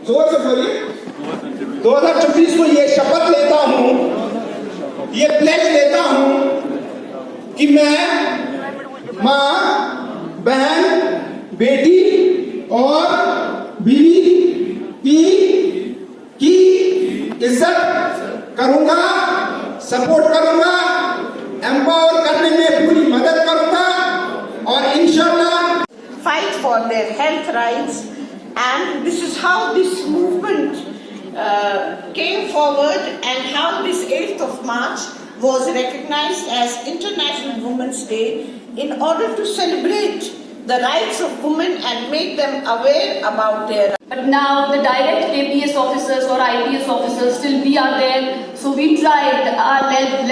जोर से बोलिए। 2024 को ये शपथ लेता हूँ, ये प्लेज लेता हूँ कि मैं माँ, बहन, बेटी और बीवी की इज्जत करूंगा, सपोर्ट करूंगा, एम्पावर करने में पूरी मदद करूंगा और इंशाल्लाह fight for their health rights. And this is how this movement came forward and how this 8th of March was recognized as International Women's Day in order to celebrate the rights of women and make them aware about their rights. But now the direct APS officers or IPS officers, still we are there. So we tried our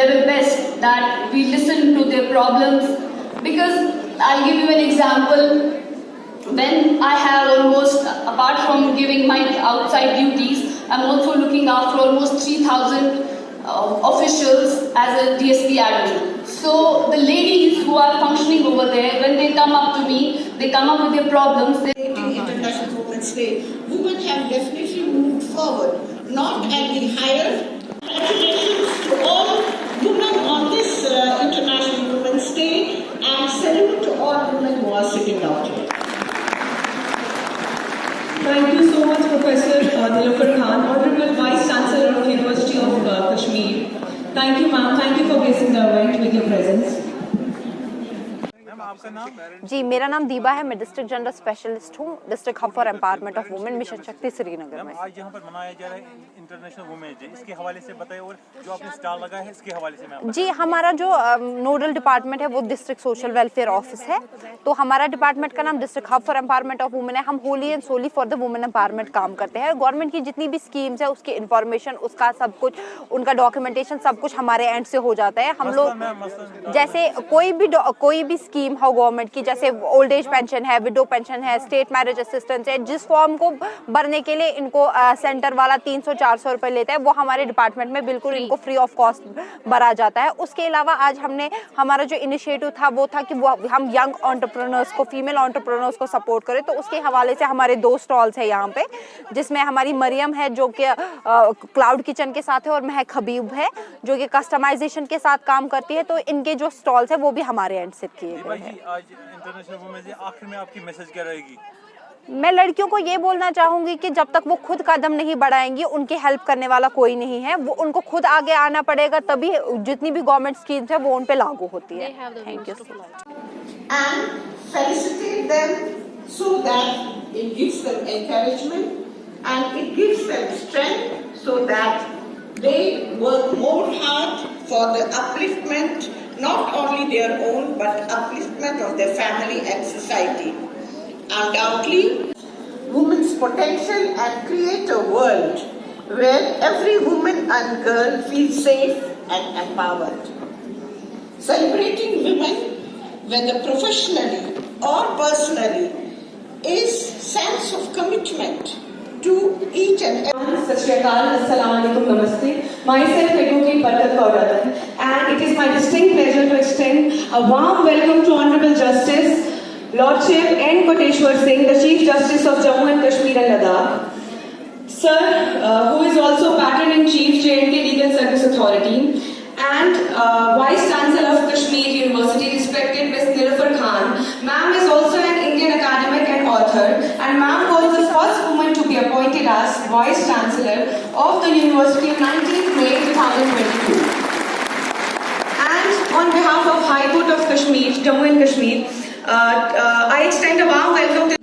level best that we listen to their problems. Because I'll give you an example. When I have almost, apart from giving my outside duties, I'm also looking after almost 3,000 officials as a DSP admin. So the ladies who are functioning over there, when they come up to me, they come up with their problems. International Women's Day, women have definitely moved forward, not at the higher. Congratulations to all women on this International Women's Day, and salute to all women who are sitting out here. Thank you so much, Professor Nilofar Khan, Honorable Vice Chancellor of University of Kashmir. Thank you, ma'am. Thank you for gracing the event with your presence. आपका नाम? जी, मेरा नाम दीबा है। मैं district general specialist हूँ, district hub for empowerment of women, mission शक्ति श्रीनगर में। आज यहाँ पर मनाया जा रहा है इंटरनेशनल वुमेन डे, इसके हवाले से बताइए, और जो आपने स्टॉल लगा है इसके हवाले से मैं। जी, हमारा जो नोडल डिपार्टमेंट है वो डिस्ट्रिक्ट सोशल वेलफेयर ऑफिस है। तो हमारा डिपार्टमेंट का नाम district hub for empowerment of women है। हम wholly and solely for the women empowerment काम करते हैं। गवर्नमेंट की जितनी भी स्कीम्स है उसकी इन्फॉर्मेशन, उसका सब कुछ, उनका डॉक्यूमेंटेशन सब कुछ हमारे एंड से हो जाता है। हम लोग जैसे कोई भी स्कीम हो गवर्नमेंट की, जैसे ओल्ड एज पेंशन है, विडो पेंशन है, स्टेट मैरिज असिस्टेंस है, जिस फॉर्म को भरने के लिए इनको सेंटर वाला 300-400 रुपए लेता है, वो हमारे डिपार्टमेंट में बिल्कुल इनको फ्री ऑफ कॉस्ट भरा जाता है। उसके अलावा आज हमारा जो इनिशिएटिव था वो था कि हम यंग एंटरप्रेन्योर्स को, फीमेल एंटरप्रेन्योर्स को सपोर्ट करें। तो उसके हवाले से हमारे 2 स्टॉल्स है यहाँ पे, जिसमें हमारी मरियम है जो कि क्लाउड किचन के साथ है, और महक हबीब है जो कि कस्टमाइजेशन के साथ काम करती है। तो इनके जो स्टॉल्स है वो भी हमारे एंड से किए गए हैं। इंटरनेशनल वुमेन डे, आखिर में आपकी मैसेज क्या रहेगी? मैं लड़कियों को ये बोलना चाहूंगी कि जब तक वो खुद कदम नहीं बढ़ाएंगी, उनकी हेल्प करने वाला कोई नहीं है। वो उनको खुद आगे आना पड़ेगा, तभी जितनी भी गवर्नमेंट स्कीम्स है वो उन पे लागू होती है। Thank you so much. And felicitate them so that it gives them encouragement and it gives them strength so that they work more hard for the upliftment, not only their own, but upliftment of their family and society. Undoubtedly, women's potential and create a world where every woman and girl feels safe and empowered. Celebrating women, whether professionally or personally, is sense of commitment to each and every. Sat Shri Akal, Assalamu Alaikum, Namaste. Myself, Advocate Barkat Kaur Radan, and it is my distinct pleasure to extend a warm welcome to Honorable Justice Lordship N. Koteshwar Singh, the Chief Justice of Jammu and Kashmir and Ladakh. Sir, who is also Patron-in-Chief, J&K Legal Service Authority, and Vice Chancellor of Kashmir University, respected Ms. Nilofar Khan. Ma'am is also an Indian academic and author, and ma'am was the first woman to be appointed as Vice Chancellor of the University on 19th May 2022. And on behalf of High Court of Kashmir, Jammu and Kashmir, I extend a warm welcome to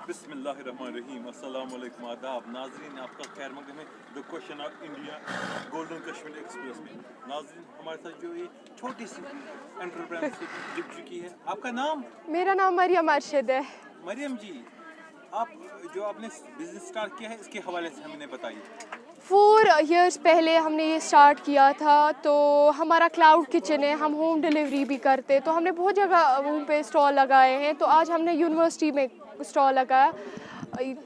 बिस्मिल्लाहिर्रहमानिर्रहीम, अस्सलाम वालेकुम, आदाब नाज़रीन, आपका खैर मकदम है the question of India golden Kashmir express में। नाज़रीन, हमारे साथ जो ये छोटी सी एंटरप्रेन्योरशिप जुड़ चुकी है। आपका नाम? मेरा नाम मरियम अरशद है। मरियम जी, आप जो आपने बिजनेस स्टार्ट किया है इसके हवाले से हमें बताइए। 4 इयर्स पहले हमने ये स्टार्ट किया था। तो हमारा क्लाउड किचन है, हम होम डिलीवरी भी करते, तो हमने बहुत जगह वहाँ पे स्टॉल लगाए हैं। तो आज हमने यूनिवर्सिटी में स्टॉल लगाया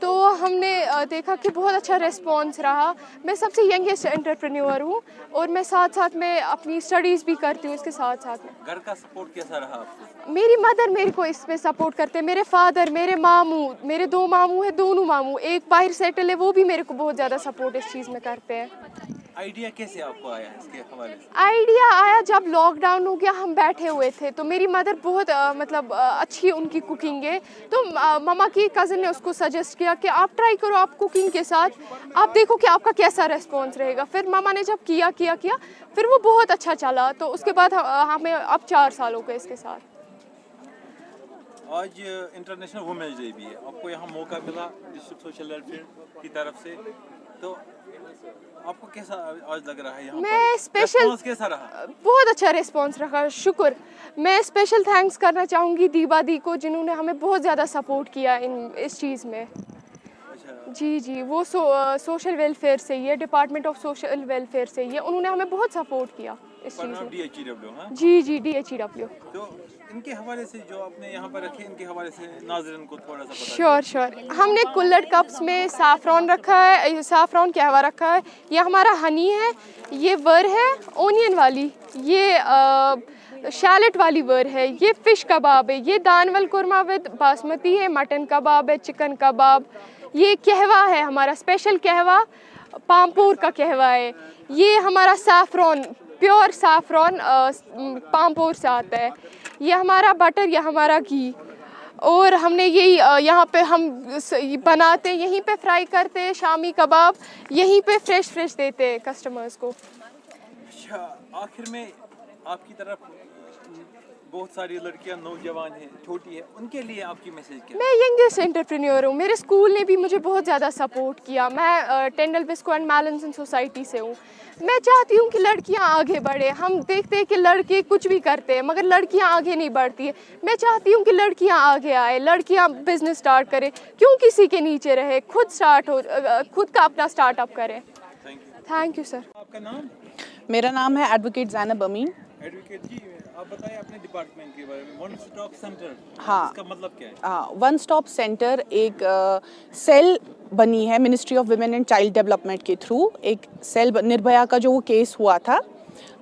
तो हमने देखा कि बहुत अच्छा रिस्पॉन्स रहा। मैं सबसे यंगेस्ट एंटरप्रेन्योर हूँ और मैं साथ साथ में अपनी स्टडीज़ भी करती हूँ इसके साथ साथ में। घर का सपोर्ट कैसा रहा आपको? मेरी मदर मेरे को इसमें सपोर्ट करते हैं, मेरे फादर, मेरे मामू, मेरे 2 मामू हैं, दोनों मामू, एक बाहर सेटल है, वो भी मेरे को बहुत ज़्यादा सपोर्ट इस चीज़ में करते हैं। आइडिया कैसे आपको आया इसके हवाले से? आइडिया आया जब लॉकडाउन हो गया, हम बैठे हुए थे, तो मेरी मदर बहुत अच्छी उनकी कुकिंग है, तो मामा की कज़न ने उसको सजेस्ट किया कि आप ट्राई करो, आप कुकिंग के साथ आप देखो कि आपका कैसा रेस्पॉन्स रहेगा। फिर मामा ने जब किया फिर वो बहुत अच्छा चला, तो उसके बाद हमें अब 4 साल हो गए इसके साथ। आज इंटरनेशनल वुमेन्स डे भी है, आपको यहाँ मौका मिला डिस्ट्रिक्ट सोशल वेलफेयर की तरफ से, तो आपको कैसा आज लग रहा है यहाँ मैं पर? स्पेशल रिस्पॉन्स कैसा रहा? बहुत अच्छा रिस्पॉन्स रहा, शुक्र। मैं स्पेशल थैंक्स करना चाहूँगी दीबा दी को, जिन्होंने हमें बहुत ज़्यादा सपोर्ट किया इस चीज़ में। अच्छा, जी वो सोशल वेलफेयर से ही है, डिपार्टमेंट ऑफ सोशल वेलफेयर से ही है, उन्होंने हमें बहुत सपोर्ट किया इस चीज़ में। DHEW, हाँ? जी DHEW। तो इनके हवाले से जो आपने यहाँ पर रखे, इनके हवाले से नाज़रीन को थोड़ा सा बता श्योर हमने कुल्लड़ कप्स में साफ़रॉन रखा है, साफ़रॉन कहवा रखा है, ये हमारा हनी है, ये वर है ओनियन वाली, ये शैलेट वाली वर है, ये फ़िश कबाब है, ये दानवल कुरमा विद बासमती है, मटन कबाब है, चिकन कबाब, ये कहवा है हमारा स्पेशल कहवा, पामपोर का कहवा है, ये हमारा साफ़रॉन प्योर साफ़रॉन पामपोर से आता है, ये हमारा बटर, ये हमारा घी, और हमने यही यहाँ पे हम बनाते, यहीं पे फ्राई करते हैं, शामी कबाब यहीं पे फ्रेश देते हैं कस्टमर्स को। अच्छा, आखिर में आपकी तरफ बहुत सारी लड़कियां नौजवान हैं, छोटी है, उनके लिए आपकी मैसेज क्या है? मैं यंगेस्ट एंटरप्रेन्योर हूँ, मेरे स्कूल ने भी मुझे बहुत ज़्यादा सपोर्ट किया। मैं टेंडल बिस्को एंड मैलेंसन सोसाइटी से हूँ। मैं चाहती हूँ कि लड़कियाँ आगे बढ़े। हम देखते हैं कि लड़के कुछ भी करते हैं मगर लड़कियाँ आगे नहीं बढ़ती है। मैं चाहती हूँ कि लड़कियाँ आगे आए, लड़कियाँ बिजनेस स्टार्ट करें, क्यों किसी के नीचे रहे, खुद का अपना स्टार्टअप करें। Thank you sir. आपका नाम? मेरा नाम है एडवोकेट ज़ैनब अमीन। एडवोकेट जी, आप बताएं अपने डिपार्टमेंट के बारे में। वन स्टॉप सेंटर, हाँ, इसका मतलब क्या है? हाँ, वन स्टॉप सेंटर एक सेल बनी है ministry of women and child development के थ्रू। एक सेल निर्भया का जो वो केस हुआ था,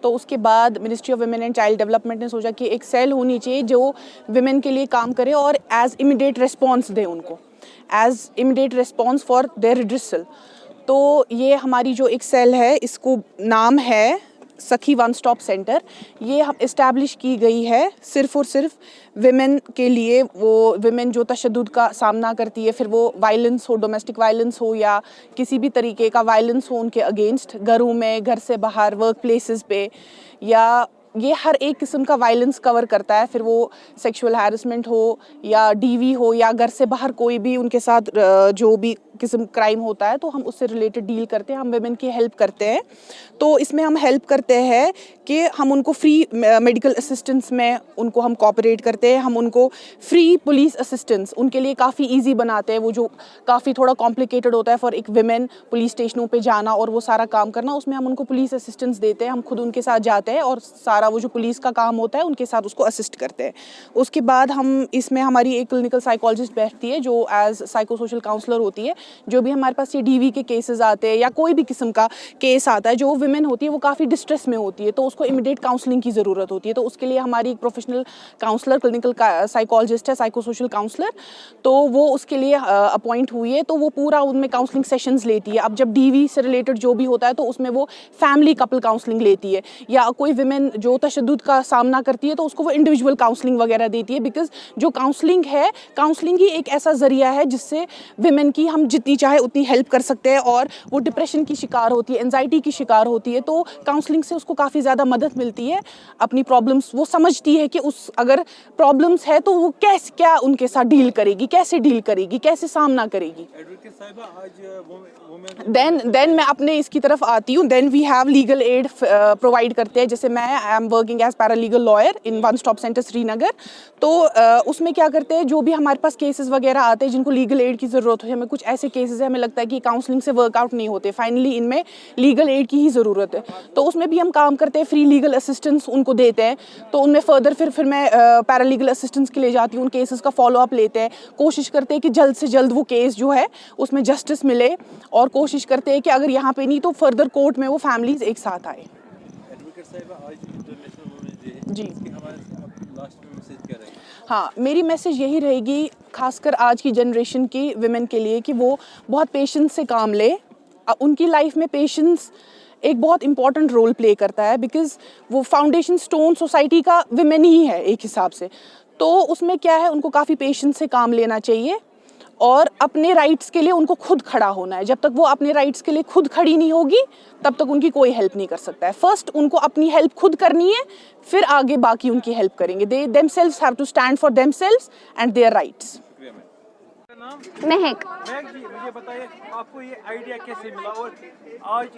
तो उसके बाद ministry of women and child development ने सोचा कि एक सेल होनी चाहिए जो वुमेन के लिए काम करे और एज इमीडिएट रिस्पॉन्स दे उनको, as immediate response for their redressal. तो ये हमारी जो एक सेल है, इसको नाम है सखी वन स्टॉप सेंटर। ये हम इस्टेब्लिश की गई है सिर्फ़ और सिर्फ विमेन के लिए। वो विमेन जो तशद्दुद का सामना करती है, फिर वो वायलेंस हो, डोमेस्टिक वायलेंस हो या किसी भी तरीके का वायलेंस हो उनके अगेंस्ट, घरों में, घर से बाहर, वर्क प्लेसेस पे, या ये हर एक किस्म का वायलेंस कवर करता है। फिर वो सेक्सुअल हैरेसमेंट हो या डीवी हो या घर से बाहर कोई भी उनके साथ जो भी किस्म क्राइम होता है, तो हम उससे रिलेटेड डील करते हैं, हम वुमेन की हेल्प करते हैं। तो इसमें हम हेल्प करते हैं कि हम उनको फ्री मेडिकल असिस्टेंस में उनको हम कोऑपरेट करते हैं, हम उनको फ्री पुलिस असिस्टेंस उनके लिए काफ़ी इजी बनाते हैं। वो जो काफ़ी थोड़ा कॉम्प्लिकेटेड होता है फॉर एक वुमेन पुलिस स्टेशनों पे जाना और वो सारा काम करना, उसमें हम उनको पुलिस असिस्टेंस देते हैं। हम खुद उनके साथ जाते हैं और सारा वो जो पुलिस का काम होता है उनके साथ उसको असिस्ट करते हैं। उसके बाद हम इसमें हमारी एक क्लिनिकल साइकोलॉजिस्ट बैठती है जो एज साइको सोशल काउंसलर होती है। जो भी हमारे पास ये डीवी के केसेस आते हैं या कोई भी किस्म का केस आता है, जो वुमेन होती है वो काफ़ी डिस्ट्रेस में होती है, तो उसको इमीडिएट काउंसलिंग की ज़रूरत होती है। तो उसके लिए हमारी एक प्रोफेशनल काउंसलर, क्लिनिकल साइकोलॉजिस्ट है, साइको सोशल काउंसलर, तो वो उसके लिए अपॉइंट हुई है। तो वो पूरा उनमें काउंसलिंग सेशंस लेती है। अब जब डीवी से रिलेटेड जो भी होता है तो उसमें वो फैमिली कपल काउंसलिंग लेती है, या कोई वुमेन जो तशद्दुद का सामना करती है तो उसको वो इंडिविजुअल काउंसलिंग वगैरह देती है। बिकॉज जो काउंसलिंग है, काउंसलिंग ही एक ऐसा ज़रिया है जिससे वुमेन की हम जितनी चाहे उतनी हेल्प कर सकते हैं। और वो डिप्रेशन की शिकार होती है, एंजाइटी की शिकार होती है, तो काउंसलिंग से उसको काफ़ी ज़्यादा मदद मिलती है। अपनी प्रॉब्लम्स वो समझती है कि उस अगर प्रॉब्लम्स है तो वो क्या उनके साथ डील करेगी, कैसे डील करेगी, कैसे सामना करेगी। एडवोकेट साहिबा, आज देन मैं अपने इसकी तरफ आती हूँ। Then we have legal aid provide करते हैं। जैसे मैं I am working as paralegal lawyer in one stop centre Srinagar. तो उसमें क्या करते हैं, जो भी हमारे पास केसेस वगैरह आते हैं जिनको लीगल एड की ज़रूरत हो, हमें कुछ ऐसे ऐसे केसेस हैं हमें लगता है कि काउंसलिंग से वर्कआउट नहीं होते, फाइनली इनमें लीगल एड की ही ज़रूरत है, तो उसमें भी हम काम करते हैं, फ्री लीगल असिस्टेंस उनको देते हैं। तो उनमें फर्दर फिर मैं पैरालीगल असिस्टेंस के लिए जाती हूँ, उन केसेस का फॉलोअप लेते हैं, कोशिश करते हैं कि जल्द से जल्द वो केस जो है उसमें जस्टिस मिले, और कोशिश करते हैं कि अगर यहाँ पे नहीं तो फर्दर कोर्ट में वो फैमिलीज एक साथ आए। जी हाँ, मेरी मैसेज यही रहेगी खासकर आज की जनरेशन की विमेन के लिए कि वो बहुत पेशेंस से काम ले। उनकी लाइफ में पेशेंस एक बहुत इंपॉर्टेंट रोल प्ले करता है, बिकॉज वो फाउंडेशन स्टोन सोसाइटी का विमेन ही है एक हिसाब से। तो उसमें क्या है, उनको काफ़ी पेशेंस से काम लेना चाहिए और अपने राइट्स के लिए उनको खुद खड़ा होना है। जब तक वो अपने राइट्स के लिए खुद खड़ी नहीं होगी तब तक उनकी कोई हेल्प नहीं कर सकता है। फर्स्ट उनको अपनी हेल्प खुद करनी है, फिर आगे बाकी उनकी हेल्प करेंगे। They themselves have to stand for themselves and their rights. Mahak ji, मुझे बताइए आपको ये आइडिया कैसे मिला, और आज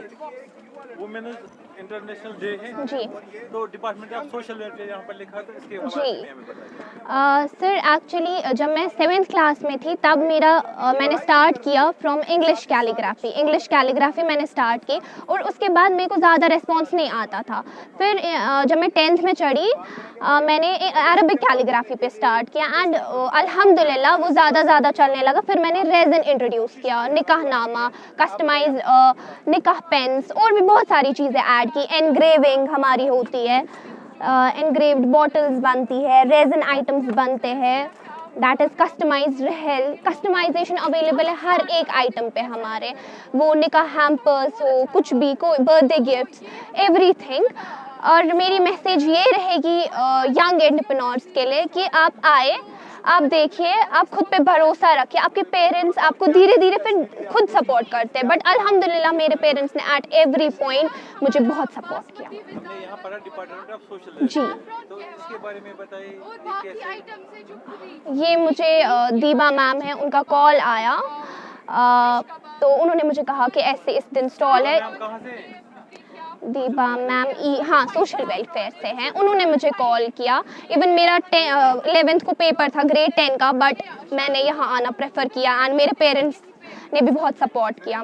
वुमेन्स इंटरनेशनल डे है जी, तो डिपार्टमेंट ऑफ सोशल वेलफेयर यहाँ पर लिखा, तो इसके बारे में हमें बताइए। सर एक्चुअली जब मैं 7th क्लास में थी तब मैंने स्टार्ट किया फ्रॉम इंग्लिश कैलीग्राफी मैंने स्टार्ट की, और उसके बाद मेरे को ज़्यादा रिस्पांस नहीं आता था। फिर जब मैं 10th में चढ़ी मैंने अरबिक कैलीग्राफी पे स्टार्ट किया, एंड अल्हम्दुलिल्लाह वो ज़्यादा चलने लगा। फिर मैंने रेज़न इंट्रोड्यूस किया, निकाहनामा, कस्टमाइज निकाह पेन्स, और भी बहुत सारी चीज़ें ऐड की। एनग्रेविंग हमारी होती है, एनग्रेव्ड बॉटल्स बनती है, रेज़न आइटम्स बनते हैं, दैट इज़ कस्टमाइज्ड रहल। कस्टमाइजेशन अवेलेबल है हर एक आइटम पे हमारे, वो निकाह हैम्पर्स हो, कुछ भी, कोई बर्थडे गिफ्ट्स, एवरीथिंग। और मेरी मैसेज ये रहेगी यंग एंटरप्रेन्योर्स के लिए कि आप आए, आप देखिए, आप खुद पे भरोसा रखिए। आपके पेरेंट्स आपको धीरे धीरे फिर खुद सपोर्ट करते हैं, बट अल्हम्दुलिल्लाह मेरे पेरेंट्स ने एट एवरी पॉइंट मुझे बहुत सपोर्ट किया। हमने यहाँ पर डिपार्टमेंट ऑफ सोशल जी, तो इसके बारे में बताइए ये मुझे दीबा मैम है, उनका कॉल आया, तो उन्होंने मुझे कहा कि ऐसे इस दिन स्टॉल है। कहाँ से? दीबा मैम हाँ सोशल वेलफेयर से हैं। उन्होंने मुझे कॉल किया, इवन मेरा 11th को पेपर था ग्रेड 10 का, बट मैंने यहाँ आना प्रेफर किया, एंड मेरे पेरेंट्स ने भी बहुत सपोर्ट किया।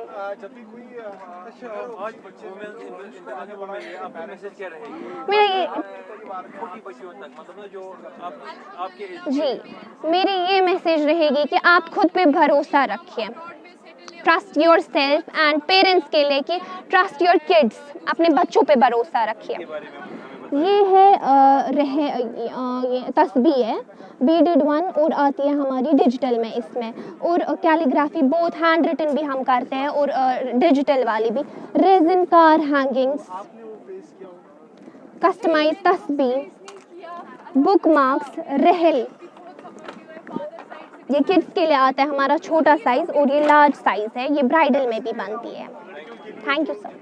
मेरी ये मैसेज रहेगी कि आप खुद पे भरोसा रखिए, trust your self, and parents के लिए कि ट्रस्ट योर किड्स, अपने बच्चों पे भरोसा रखिए। ये है ये तस्बीह है, BD1 और आती है हमारी डिजिटल में इसमें, और कैलीग्राफी बोथ हैंड रिटन भी हम करते हैं और डिजिटल वाली भी। रेजिन कार हैंगिंग्स, कस्टमाइज तस्बीह, बुक मार्क्स, रहल, ये किड्स के लिए आता है हमारा छोटा साइज, और ये लार्ज साइज है, ये ब्राइडल में भी बनती है। Thank you sir.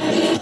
Hey!